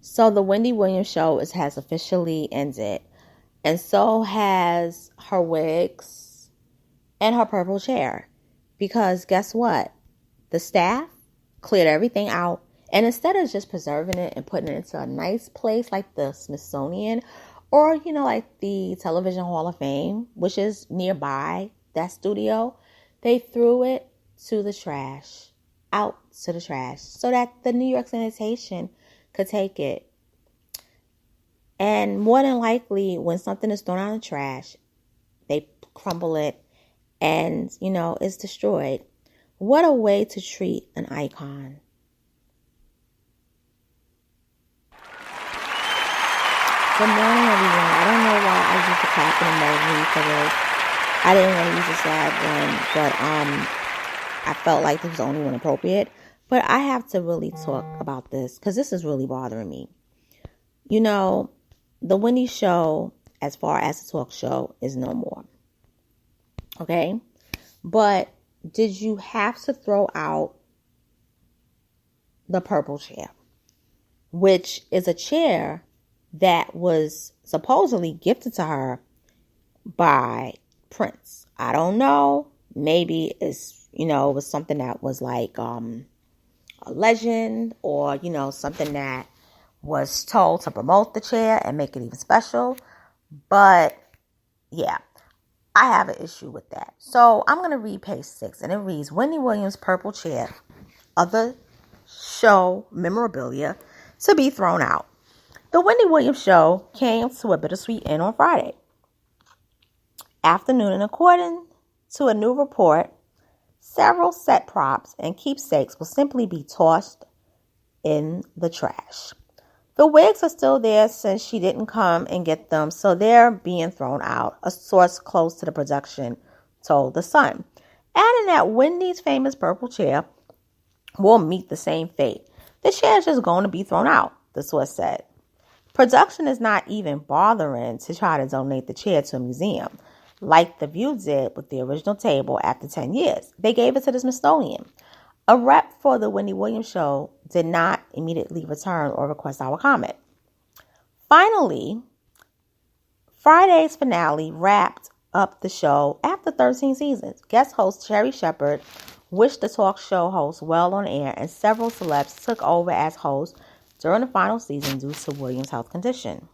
So the Wendy Williams show has officially ended. And so has her wigs and her purple chair. Because guess what? The staff cleared everything out. And instead of just preserving it and putting it into a nice place like the Smithsonian or, like the Television Hall of Fame, which is nearby that studio, they threw it to the trash, out to the trash, so that the New York sanitation could take it. And more than likely, when something is thrown out in the trash, they crumble it and, it's destroyed. What a way to treat an icon. Good morning, everyone. I don't know why I used the clapping emoji for this. I didn't want to use a sad one, but I felt like this was the only one appropriate. But I have to really talk about this because this is really bothering me. The Wendy show, as far as the talk show, is no more. Okay? But did you have to throw out the purple chair, which is a chair that was supposedly gifted to her by Prince? I don't know. Maybe it's, it was something that was like a legend or, something that was told to promote the chair and make it even special. But yeah, I have an issue with that. So I'm going to read page 6 and it reads, Wendy Williams' purple chair, other show memorabilia to be thrown out. The Wendy Williams show came to a bittersweet end on Friday afternoon, and according to a new report, several set props and keepsakes will simply be tossed in the trash. The wigs are still there since she didn't come and get them, so they're being thrown out, a source close to the production told The Sun. Adding that Wendy's famous purple chair will meet the same fate. The chair is just going to be thrown out, the source said. Production is not even bothering to try to donate the chair to a museum, like The View did with the original table after 10 years. They gave it to the Smithsonian. A rep for the Wendy Williams show did not immediately return or request our comment. Finally, Friday's finale wrapped up the show after 13 seasons. Guest host Sherry Shepherd wished the talk show host well on air, and several celebs took over as hosts during the final season due to Williams' health condition.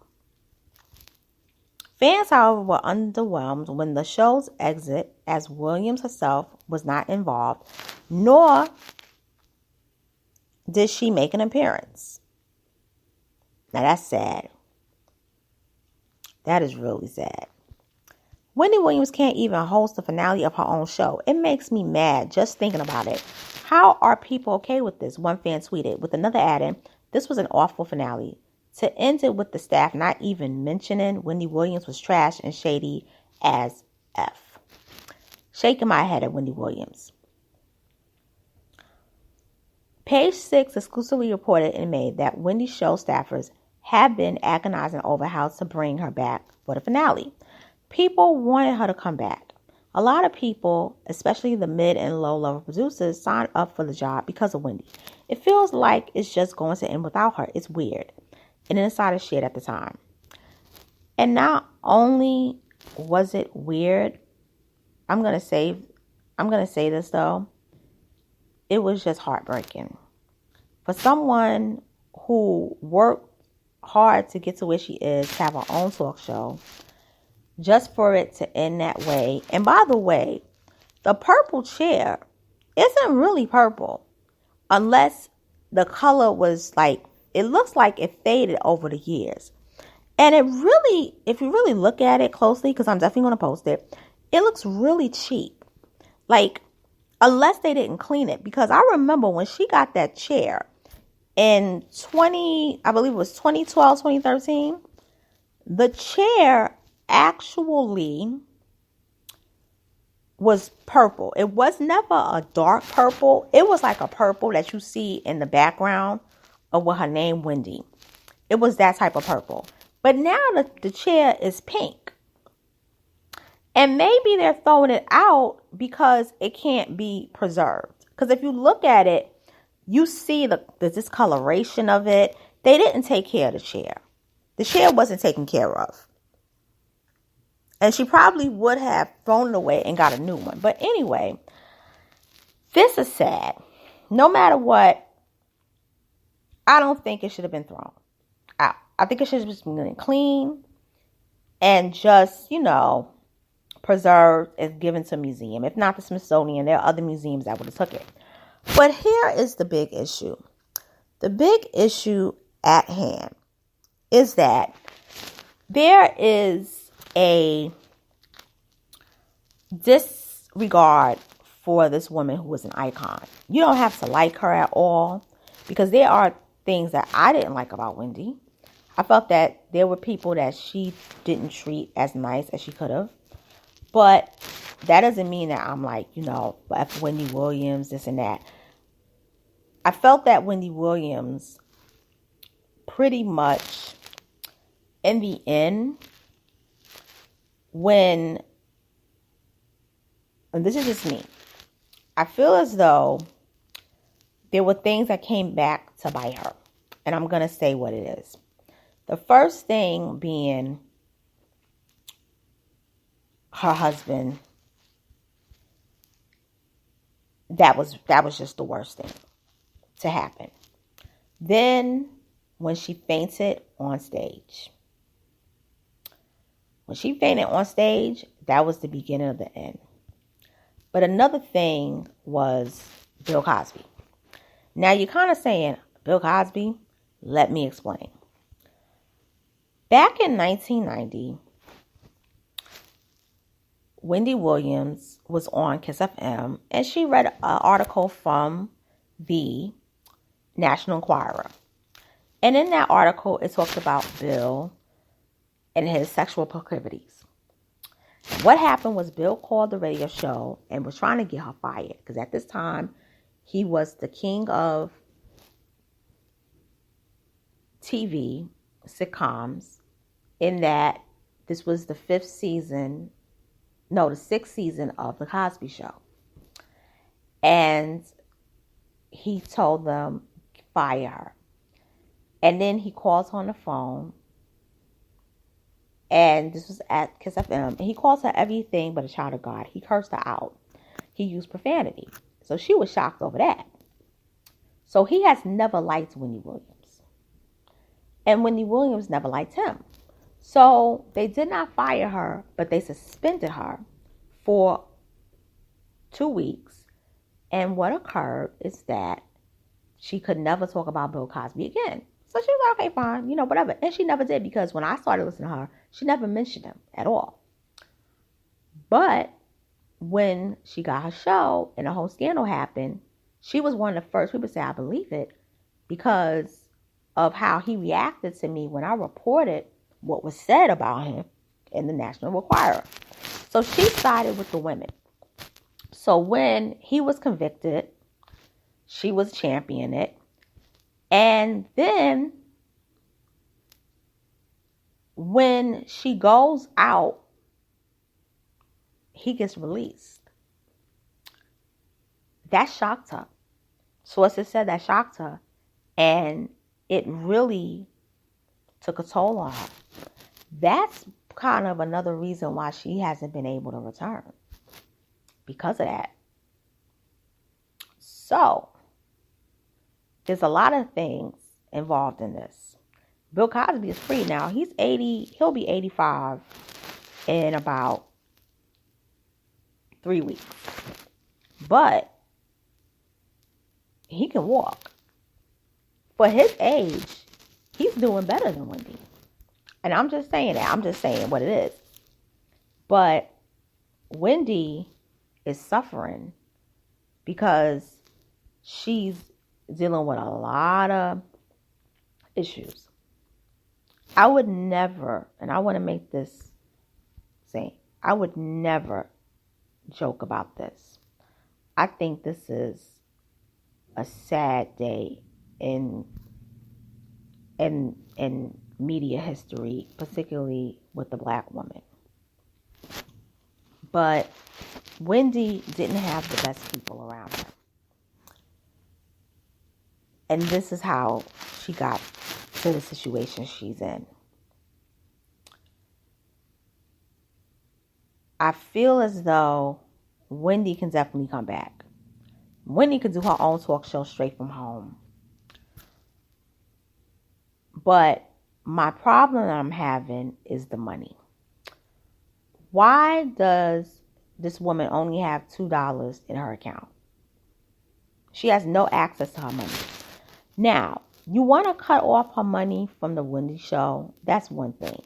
Fans, however, were underwhelmed when the show's exit, as Williams herself was not involved, nor did she make an appearance. Now that's sad. That is really sad. Wendy Williams can't even host the finale of her own show. It makes me mad just thinking about it. How are people okay with this? One fan tweeted, with another adding, this was an awful finale. To end it with the staff not even mentioning Wendy Williams was trash and shady as F. Shaking my head at Wendy Williams. Page 6 exclusively reported in May that Wendy show staffers have been agonizing over how to bring her back for the finale. People wanted her to come back. A lot of people, especially the mid and low level producers, signed up for the job because of Wendy. It feels like it's just going to end without her. It's weird. And an insider shared at the time. And not only was it weird, I'm gonna say this though, it was just heartbreaking. For someone who worked hard to get to where she is, to have her own talk show, just for it to end that way. And by the way, the purple chair isn't really purple unless the color was like, it looks like it faded over the years. And it really, if you really look at it closely, because I'm definitely going to post it, it looks really cheap. Like, unless they didn't clean it. Because I remember when she got that chair in 2012, 2013, the chair actually was purple. It was never a dark purple. It was like a purple that you see in the background of what her name, Wendy. It was that type of purple. But now the chair is pink. And maybe they're throwing it out because it can't be preserved. Because if you look at it, you see the discoloration of it. They didn't take care of the chair. The chair wasn't taken care of. And she probably would have thrown it away and got a new one. But anyway, this is sad. No matter what, I don't think it should have been thrown out. I think it should have just been clean and just, preserved and given to a museum. If not the Smithsonian, there are other museums that would have took it. But here is the big issue. The big issue at hand is that there is a disregard for this woman who was an icon. You don't have to like her at all, because there are things that I didn't like about Wendy. I felt that there were people that she didn't treat as nice as she could have. But that doesn't mean that I'm like, F Wendy Williams, this and that. I felt that Wendy Williams pretty much, in the end, and this is just me, I feel as though there were things that came back to bite her. And I'm going to say what it is. The first thing being her husband. That was just the worst thing to happen. Then when she fainted on stage. When she fainted on stage, that was the beginning of the end. But another thing was Bill Cosby. Now you're kind of saying, Bill Cosby? Let me explain. Back in 1990, Wendy Williams was on Kiss FM, and she read an article from the National Enquirer. And in that article, it talked about Bill and his sexual proclivities. What happened was Bill called the radio show and was trying to get her fired, because at this time, he was the king of TV sitcoms, in that this was the sixth season of The Cosby Show. And he told them, fire her. And then he calls her on the phone. And this was at Kiss FM. And he calls her everything but a child of God. He cursed her out. He used profanity. So she was shocked over that. So he has never liked Wendy Williams. And Wendy Williams never liked him. So they did not fire her, but they suspended her for 2 weeks. And what occurred is that she could never talk about Bill Cosby again. So she was like, okay, fine, whatever. And she never did, because when I started listening to her, she never mentioned him at all. But when she got her show and the whole scandal happened, she was one of the first people to say, I believe it, because of how he reacted to me when I reported what was said about him in the National Enquirer. So she sided with the women. So when he was convicted, she was championing it. And then when she goes out, he gets released. That shocked her. Sources said that shocked her. And it really took a toll on her. That's kind of another reason why she hasn't been able to return. Because of that. So, there's a lot of things involved in this. Bill Cosby is free now. He's 80. He'll be 85 in about 3 weeks. But he can walk. For his age, he's doing better than Wendy. And I'm just saying that. I'm just saying what it is. But Wendy is suffering because she's dealing with a lot of issues. I would never, and I want to make this say, I would never joke about this. I think this is a sad day in media history, particularly with the black woman. But Wendy didn't have the best people around her. And this is how she got to the situation she's in. I feel as though Wendy can definitely come back. Wendy could do her own talk show straight from home. But my problem that I'm having is the money. Why does this woman only have $2 in her account? She has no access to her money. Now, you want to cut off her money from the Wendy show, that's one thing.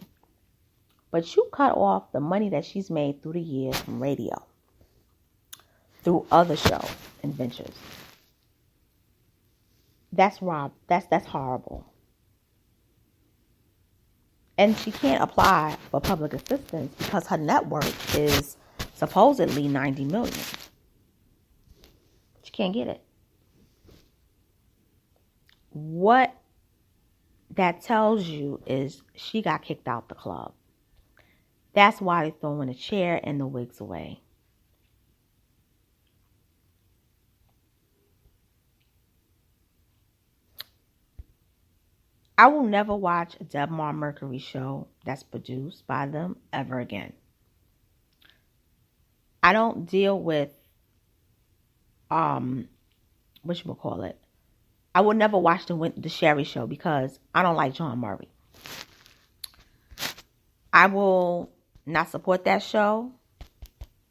But you cut off the money that she's made through the years from radio, through other shows and ventures. That's wrong. That's horrible. And she can't apply for public assistance because her net worth is supposedly $90 million. She can't get it. What that tells you is she got kicked out the club. That's why they're throwing the chair and the wigs away. I will never watch a Debmar Mercury show that's produced by them ever again. I don't deal with whatchamacallit. I would never watch the Sherry show because I don't like John Murray. I will not support that show.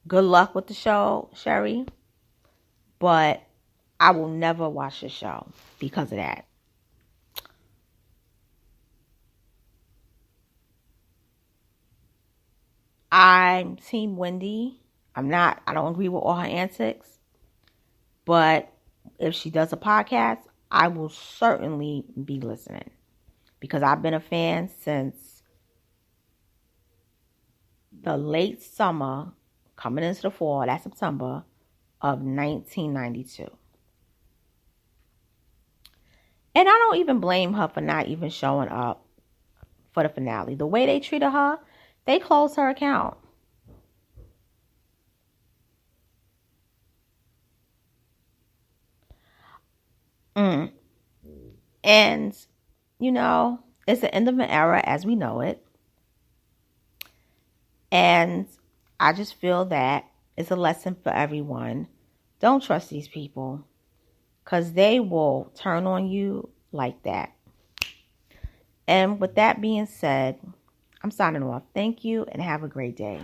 Good luck with the show, Sherry. But I will never watch the show because of that. I'm Team Wendy. I don't agree with all her antics. But if she does a podcast, I will certainly be listening. Because I've been a fan since the late summer, coming into the fall, that's September of 1992. And I don't even blame her for not even showing up for the finale. The way they treated her, they closed her account. And, it's the end of an era as we know it. And I just feel that it's a lesson for everyone. Don't trust these people because they will turn on you like that. And with that being said, I'm signing off. Thank you and have a great day.